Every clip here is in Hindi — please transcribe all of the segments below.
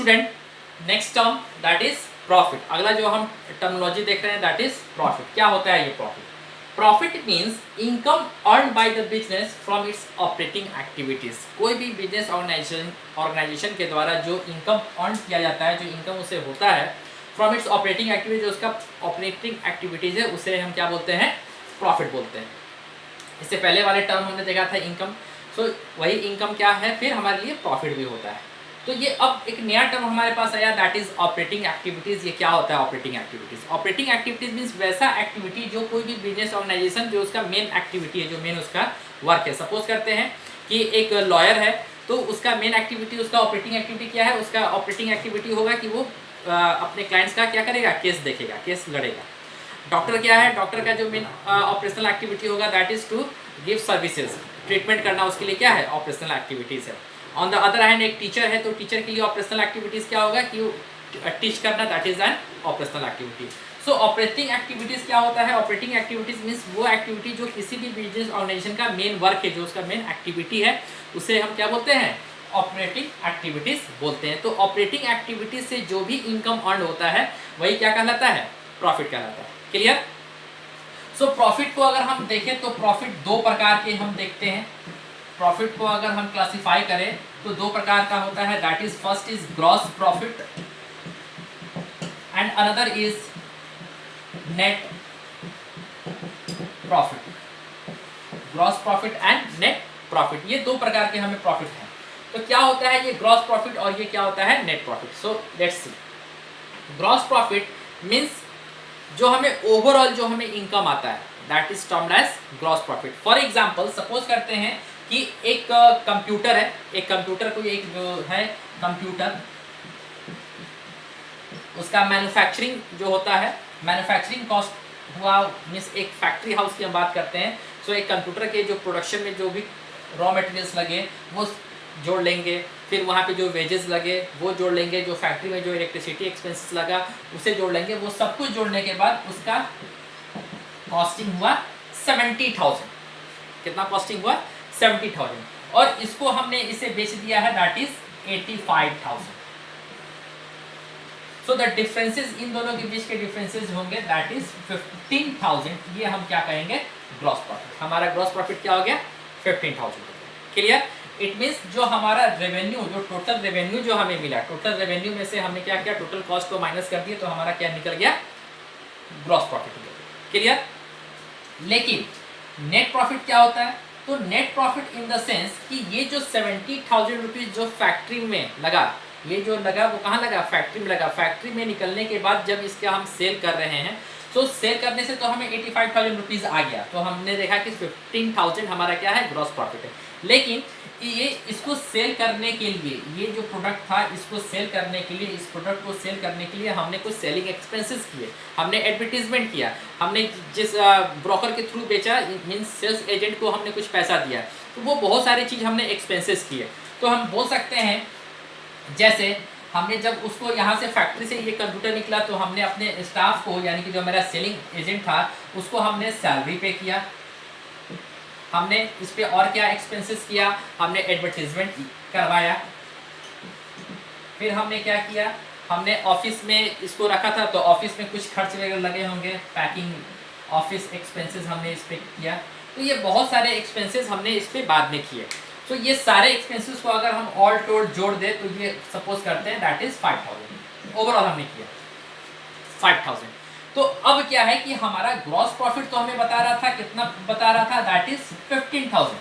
Student next term that is profit. अगला जो हम टर्मिनोलॉजी देख रहे हैं दैट इज प्रॉफिट। क्या होता है ये profit? Profit means income earn by the business from its operating activities. कोई भी बिजनेस ऑर्गेनाइजेशन के द्वारा जो इनकम अर्न किया जाता है, जो इनकम उसे होता है फ्रॉम इट्स ऑपरेटिंग एक्टिविटीज, जो उसका ऑपरेटिंग एक्टिविटीज है, उसे हम क्या बोलते हैं? प्रॉफिट बोलते हैं। इससे पहले वाले टर्म हमने देखा था इनकम, सो वही इनकम क्या है फिर हमारे लिए प्रॉफिट भी होता है। तो ये अब एक नया टर्म हमारे पास आया दैट इज ऑपरेटिंग एक्टिविटीज। ये क्या होता है operating activities? Operating activities means वैसा एक्टिविटी जो कोई भी बिजनेस ऑर्गेनाइजेशन जो उसका मेन एक्टिविटी है, जो मेन उसका वर्क है। सपोज करते हैं कि एक लॉयर है, तो उसका मेन एक्टिविटी, उसका ऑपरेटिंग एक्टिविटी क्या है? उसका ऑपरेटिंग एक्टिविटी होगा कि वो अपने क्लाइंट्स का क्या करेगा? केस देखेगा, केस लड़ेगा। डॉक्टर क्या है? डॉक्टर का जो मेन ऑपरेशनल एक्टिविटी होगा that is to give services, treatment करना उसके लिए क्या है? ऑपरेशनल एक्टिविटीज़ है। ऑन द अदर हैंड एक टीचर है, तो टीचर के लिए ऑपरेशनल एक्टिविटीज़ क्या होगा कि टीच करना, that is an operational activity. So operating activities क्या होता है? ऑपरेटिंग एक्टिविटीज़ मीन्स वो एक्टिविटी जो किसी भी बिजनेस ऑर्गेनाइजेशन का मेन वर्क है, जो उसका मेन एक्टिविटी है, उसे हम क्या बोलते हैं? ऑपरेटिंग एक्टिविटीज़ बोलते हैं। तो ऑपरेटिंग एक्टिविटीज से जो भी इनकम अर्न होता है वही क्या कहलाता है? प्रॉफिट कहलाता है। क्लियर? सो प्रॉफिट को अगर हम देखें तो प्रॉफिट दो प्रकार के हम देखते हैं। प्रॉफिट को अगर हम क्लासिफाई करें तो दो प्रकार का होता है, that is first is gross profit and another is net profit. Gross profit and net profit, ये दो प्रकार के हमें प्रॉफिट है। तो क्या होता है ये ग्रॉस प्रॉफिट और ये क्या होता है? Net profit. So let's see. Gross profit means जो हमें ओवरऑल जो हमें इनकम आता है that is termed as gross profit. For example suppose करते हैं कि एक कंप्यूटर है, एक कंप्यूटर को एक जो है कंप्यूटर, उसका मैन्युफैक्चरिंग जो होता है, मैन्युफैक्चरिंग कॉस्ट हुआ मीन्स एक फैक्ट्री हाउस की हम बात करते हैं। सो एक कंप्यूटर के जो प्रोडक्शन में जो भी रॉ मटेरियल्स लगे वो जोड़ लेंगे, फिर वहाँ पे जो वेजेस लगे वो जोड़ लेंगे, जो फैक्ट्री में जो इलेक्ट्रिसिटी एक्सपेंसेस लगा उसे जोड़ लेंगे। वो सब कुछ जोड़ने के बाद उसका कॉस्टिंग हुआ 70,000। कितना कॉस्टिंग हुआ? 70,000। और इसको हमने इसे बेच दिया है that is 85,000। So the differences, इन दोनों के बीच के डिफरेंसेस होंगे दैट इज 15,000। ये हम क्या कहेंगे? Gross profit. हमारा ग्रॉस प्रॉफिट क्या हो गया? 15,000। क्लियर? इट मीन्स जो हमारा रेवेन्यू, जो टोटल रेवेन्यू जो हमें मिला, टोटल रेवेन्यू में से हमने क्या किया? टोटल कॉस्ट को माइनस कर दिया, तो हमारा क्या निकल गया? Gross profit. क्लियर? लेकिन नेट प्रॉफिट क्या होता है? तो net profit in the sense कि ये जो 70,000 रुपीज जो फैक्ट्री में लगा, ये जो लगा वो कहाँ लगा? फैक्ट्री में लगा। फैक्ट्री में निकलने के बाद जब इसका हम सेल कर रहे हैं, तो सेल करने से तो हमें 85,000 रुपीज़ आ गया, तो हमने देखा कि 15,000 हमारा क्या है? ग्रॉस प्रॉफिट है। लेकिन ये इसको सेल करने के लिए, ये जो प्रोडक्ट था इसको सेल करने के लिए, इस प्रोडक्ट को सेल करने के लिए हमने कुछ सेलिंग एक्सपेंसेस किए, हमने एडवर्टीजमेंट किया, हमने जिस ब्रोकर के थ्रू बेचा मीन्स सेल्स एजेंट को हमने कुछ पैसा दिया, तो वो बहुत सारी चीज़ हमने एक्सपेंसेस किए। तो हम बोल सकते हैं जैसे हमने जब उसको यहाँ से फैक्ट्री से ये कंप्यूटर निकला तो हमने अपने स्टाफ को, यानी कि जो मेरा सेलिंग एजेंट था, उसको हमने सैलरी पे किया, हमने इस पे और क्या एक्सपेंसेस किया? हमने एडवर्टीजमेंट करवाया, फिर हमने क्या किया? हमने ऑफिस में इसको रखा था तो ऑफिस में कुछ खर्च वगैरह लगे होंगे, पैकिंग, ऑफिस एक्सपेंसेस हमने इस पे किया। तो ये बहुत सारे एक्सपेंसेस हमने इस पे बाद में किए। तो ये सारे एक्सपेंसेस को अगर हम ऑल टोल जोड़ दे तो ये सपोज करते हैं दैट इज 5,000 ओवरऑल हमने किया 5,000। तो अब क्या है कि हमारा ग्रॉस प्रॉफिट तो हमें बता रहा था, कितना बता रहा था? That is 15,000।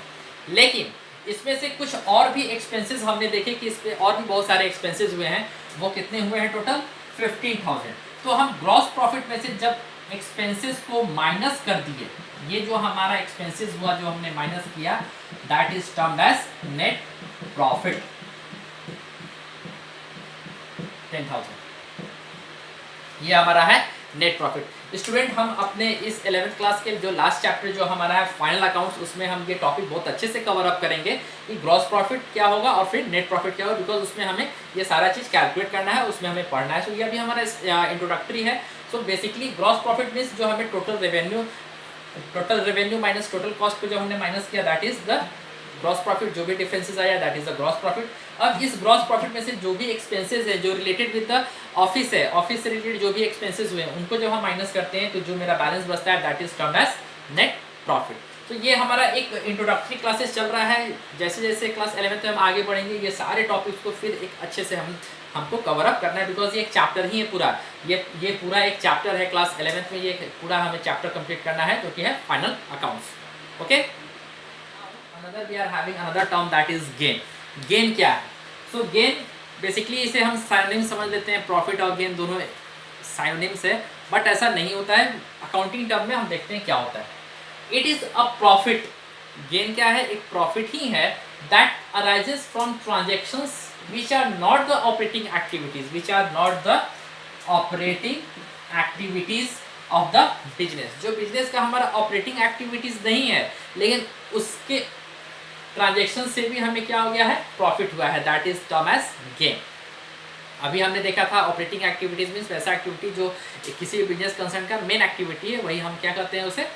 लेकिन इसमें से कुछ और भी एक्सपेंसेस हमने देखे कि इस पे और भी बहुत सारे एक्सपेंसेस हुए हैं, वो कितने हुए हैं? टोटल 15,000। तो हम ग्रॉस प्रॉफिट में से जब एक्सपेंसेस को माइनस कर दिए, ये जो हमारा एक्सपेंसेस हुआ जो हमने माइनस किया that is termed as net profit 10,000। ये हमारा है नेट प्रॉफिट। स्टूडेंट हम अपने इस 11th क्लास के जो लास्ट चैप्टर जो हमारा है फाइनल अकाउंट्स, उसमें हम ये टॉपिक बहुत अच्छे से कवर अप करेंगे कि ग्रॉस प्रॉफिट क्या होगा और फिर नेट प्रॉफिट क्या होगा, बिकॉज उसमें हमें ये सारा चीज़ कैलकुलेट करना है, उसमें हमें पढ़ना है। सो ये भी हमारा इंट्रोडक्टरी है। So basically gross profit means जो हमें total revenue minus total cost को जो हमने माइनस किया that is the gross profit जो भी डिफरेंसेस आया that is the gross profit. अब इस ग्रॉस प्रॉफिट में से जो भी एक्सपेंसेस है जो रिलेटेड विद द ऑफिस है, ऑफिस से रिलेटेड जो भी एक्सपेंसेस हुए हैं उनको जब हम माइनस करते हैं तो जो मेरा बैलेंस बचता है that is termed as net profit. तो ये हमारा एक इंट्रोडक्टरी क्लासेस चल रहा है, जैसे जैसे क्लास 11th में हम आगे बढ़ेंगे ये सारे टॉपिक्स को फिर एक अच्छे से हमको कवर अप करना है, बिकॉज ये एक चैप्टर ही है पूरा, ये पूरा एक चैप्टर है क्लास 11th में, ये पूरा हमें चैप्टर कंप्लीट करना है जो कि है final accounts. Okay, another we are having another term that is gain. Gain क्या है? सो गेन बेसिकली इसे हम साइनोनिम समझ लेते हैं, प्रॉफिट और गेन दोनों साइनोनिम्स है, बट ऐसा नहीं होता है। अकाउंटिंग टर्म में हम देखते हैं क्या होता है। It is a profit, gain क्या है? एक प्रॉफिट ही है that arises from transactions which are not the operating activities, which are not the operating activities of the business। जो बिजनेस का हमारा ऑपरेटिंग एक्टिविटीज नहीं है लेकिन उसके ट्रांजेक्शन से भी हमें क्या हो गया है? प्रॉफिट हुआ है, that is term as gain. अभी हमने देखा था ऑपरेटिंग एक्टिविटीज मीन्स वैसा एक्टिविटी जो किसी बिजनेस कंसर्न का मेन एक्टिविटी है, वही हम क्या करते हैं? उसे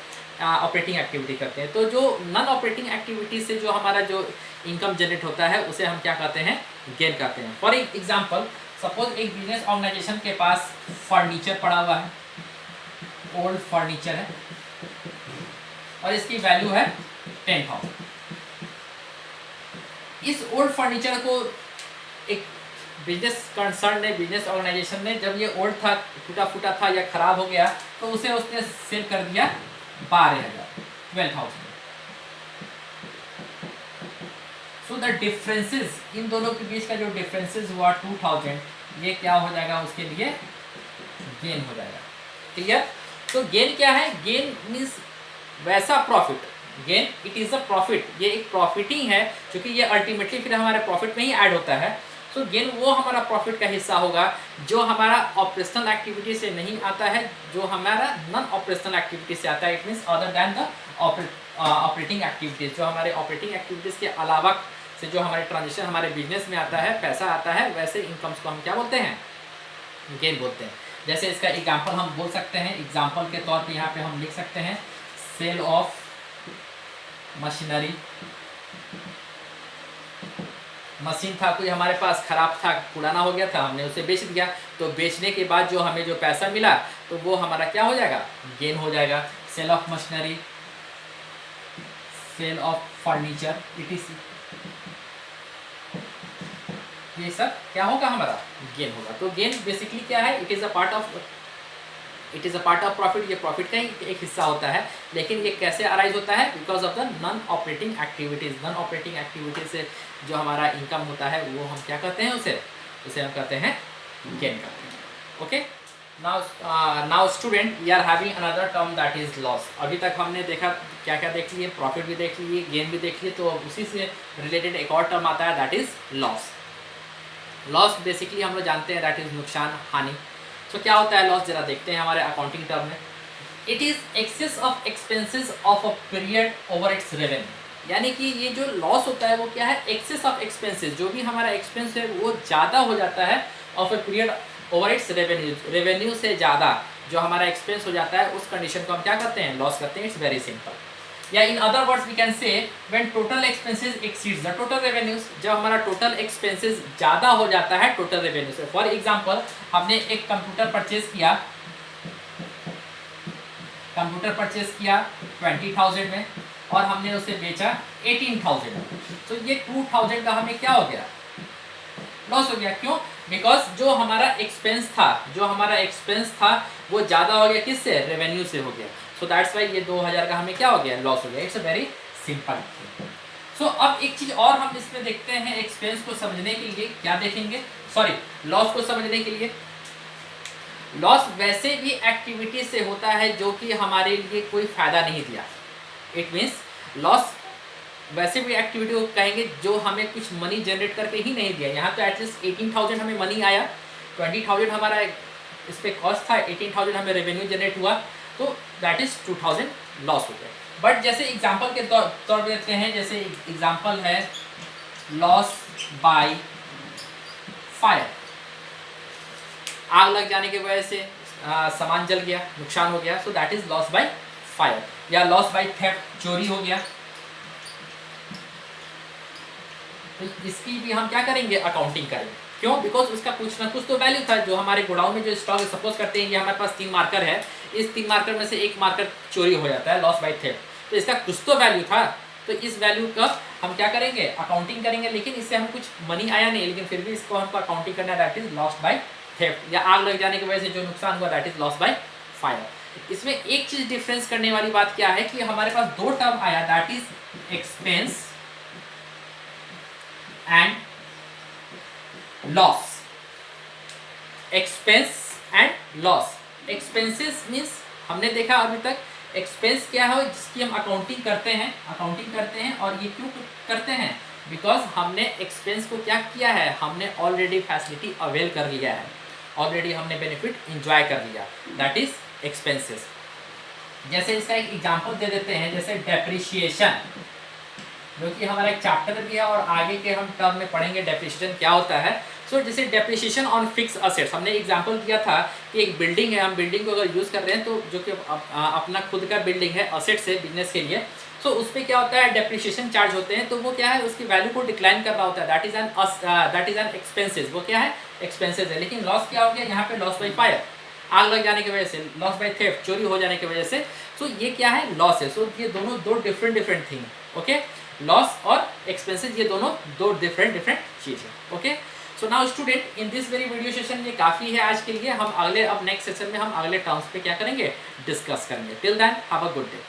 ऑपरेटिंग एक्टिविटी करते हैं। तो जो नॉन ऑपरेटिंग एक्टिविटी से जो हमारा जो इनकम जनरेट होता है उसे हम क्या कहते हैं? गेन करते हैं। फॉर एग्जांपल सपोज एक बिजनेस ऑर्गेनाइजेशन के पास फर्नीचर पड़ा हुआ है, ओल्ड फर्नीचर है और इसकी वैल्यू है 10,000। इस ओल्ड फर्नीचर को एक बिजनेस कंसर्न ने, बिजनेस ऑर्गेनाइजेशन ने, जब ये ओल्ड था, टूटा फूटा था या खराब हो गया तो उसे उसने सेल कर दिया 12,000। सो द डिफरेंसेस, इन दोनों के बीच का जो डिफरेंसेस हुआ 2000, ये क्या हो जाएगा? उसके लिए गेन हो जाएगा। क्लियर? तो गेन क्या है? गेन मीन्स वैसा profit, gain it is a profit, ये एक प्रॉफिट ही है क्योंकि ये अल्टीमेटली फिर हमारे प्रॉफिट में ही ऐड होता है। सो गेन वो हमारा प्रॉफिट का हिस्सा होगा जो हमारा ऑपरेशनल एक्टिविटी से नहीं आता है, जो हमारा नॉन ऑपरेशनल एक्टिविटी से आता है। It means other than the operating activities, जो हमारे ऑपरेटिंग एक्टिविटीज के अलावा से जो हमारे ट्रांजेक्शन हमारे बिजनेस में आता है, पैसा आता है, वैसे इनकम्स को हम क्या बोलते हैं? गेन बोलते हैं। जैसे इसका एग्जांपल हम बोल सकते हैं, एग्जांपल के तौर पे यहाँ पे हम लिख सकते हैं सेल ऑफ मशीनरी। मशीन था कोई हमारे पास, खराब था, पुराना हो गया था, हमने उसे बेच दिया, तो बेचने के बाद जो हमें जो पैसा मिला तो वो हमारा क्या हो जाएगा? गेन हो जाएगा। Sale of machinery, sale of furniture, etc, ये सब क्या होगा? हमारा गेन होगा। तो गेन बेसिकली क्या है? It is a part of profit. ये प्रॉफिट का ही एक हिस्सा होता है, लेकिन ये कैसे अराइज होता है? Because of the non operating activities. Non operating activities से जो हमारा इनकम होता है वो हम क्या कहते हैं? उसे हम कहते हैं गेन करते हैं। Okay, now student, we are having another term that is loss. अभी तक हमने देखा क्या क्या देख लिए? प्रॉफिट भी देख लिए, गेन भी देख लिए, तो उसी से रिलेटेड एक और टर्म आता है that is loss. Loss basically हम लोग जानते हैं दैट इज नुकसान, हानि। तो क्या होता है लॉस? जरा देखते हैं हमारे अकाउंटिंग टर्म में। It is excess of expenses of a period over its revenue. यानी कि ये जो लॉस होता है वो क्या है? एक्सेस ऑफ एक्सपेंसेस, जो भी हमारा एक्सपेंस है वो ज़्यादा हो जाता है of a period over its revenue. Revenue से ज़्यादा जो हमारा एक्सपेंस हो जाता है उस कंडीशन को हम क्या करते हैं? लॉस करते हैं। It's very simple. या in other words we can say when total expenses exceeds the total revenues. जब हमारा टोटल एक्सपेंसेस ज़्यादा हो जाता है टोटल रेवेन्यू से। फॉर एग्जांपल हमने एक कंप्यूटर परचेज किया, 20,000 में और हमने उसे बेचा 18,000 में। तो ये 2,000 का हमें क्या हो गया? लॉस हो गया। क्यों? बिकॉज जो हमारा एक्सपेंस था वो ज़्यादा हो गया, किससे? रेवेन्यू से हो गया। सो दैट्स वाई ये 2,000 का हमें क्या हो गया? लॉस हो गया। It's a very simple. So अब एक चीज़ और हम इसमें देखते हैं, एक्सपेंस को समझने के लिए क्या देखेंगे? सॉरी, लॉस को समझने के लिए। लॉस वैसे भी एक्टिविटी से होता है जो कि हमारे लिए कोई फ़ायदा नहीं दिया। इट मीन्स लॉस वैसे भी एक्टिविटी को कहेंगे जो हमें कुछ मनी जनरेट करके ही नहीं दिया। यहाँ तो एटलीस्ट 18,000 हमें मनी आया, 20,000 हमारा इस पर कॉस्ट था, 18,000 हमें रेवेन्यू जनरेट हुआ, तो दैट इज़ 2,000 लॉस हो गया। बट जैसे एग्जांपल के तौर पर देते हैं, जैसे एग्जांपल है लॉस बाय फायर। आग लग जाने की वजह से सामान जल गया, नुकसान हो गया, so that is loss by fire. या लॉस बाय थेफ्ट, चोरी हो गया, तो इसकी भी हम क्या करेंगे, अकाउंटिंग करेंगे। क्यों? बिकॉज उसका कुछ ना कुछ तो वैल्यू था। जो हमारे गोडाउन में जो स्टॉक, सपोज करते हैं ये हमारे पास 3 मार्कर है, इस 3 मार्कर में से एक मार्कर चोरी हो जाता है, लॉस बाय थेफ्ट, तो इसका कुछ तो वैल्यू था। तो इस वैल्यू का हम क्या करेंगे, अकाउंटिंग करेंगे। लेकिन इससे हमें कुछ मनी आया नहीं, लेकिन फिर भी इसको हमको अकाउंटिंग करना है, that is loss by theft, या आग लग जाने की वजह से जो नुकसान हुआ that is loss by fire. इसमें एक चीज डिफरेंस करने वाली बात क्या है कि हमारे पास 2 टर्म आया, that is expense and loss. Expense and loss. Expenses means हमने देखा अभी तक एक्सपेंस क्या है, जिसकी हम अकाउंटिंग करते हैं। और ये क्यों करते हैं, बिकॉज हमने एक्सपेंस को क्या किया है, हमने ऑलरेडी फैसिलिटी अवेल कर लिया है, ऑलरेडी हमने बेनिफिट इंजॉय कर लिया, दैट इज एक्सपेंसेस। जैसे इसका एक एग्जांपल दे देते हैं, जैसे डेप्रिसिएशन, जो कि हमारा एक चैप्टर भी है और आगे के हम टर्म में पढ़ेंगे डेप्रिसिएशन क्या होता है। सो जैसे डेप्रिसिएशन ऑन फिक्स असेट्स, हमने एग्जांपल दिया था कि एक बिल्डिंग है, हम बिल्डिंग को अगर यूज़ कर रहे हैं तो जो कि अपना खुद का बिल्डिंग है, असेट्स है बिजनेस के लिए, सो उस पर क्या होता है, डेप्रिसिएशन चार्ज होते हैं। तो वो क्या है, उसकी वैल्यू को डिक्लाइन कर रहा होता है, दैट इज एन एक्सपेंसेस, वो क्या है, एक्सपेंसेस है। लेकिन लॉस क्या हो गया यहाँ पे, लॉस बाई फायर, आग लग जाने की वजह से, लॉस बाई थेफ्ट, चोरी हो जाने की वजह से। सो ये क्या है, लॉस है। सो ये दोनों 2 डिफरेंट थिंग, ओके। लॉस और एक्सपेंसेस ये दोनों 2 डिफरेंट चीज है, okay. So now student, in this very video session ये काफ़ी है आज के लिए। हम अगले, अब नेक्स्ट सेशन में हम अगले टर्म्स पे क्या करेंगे, डिस्कस करेंगे। Till then have a good day.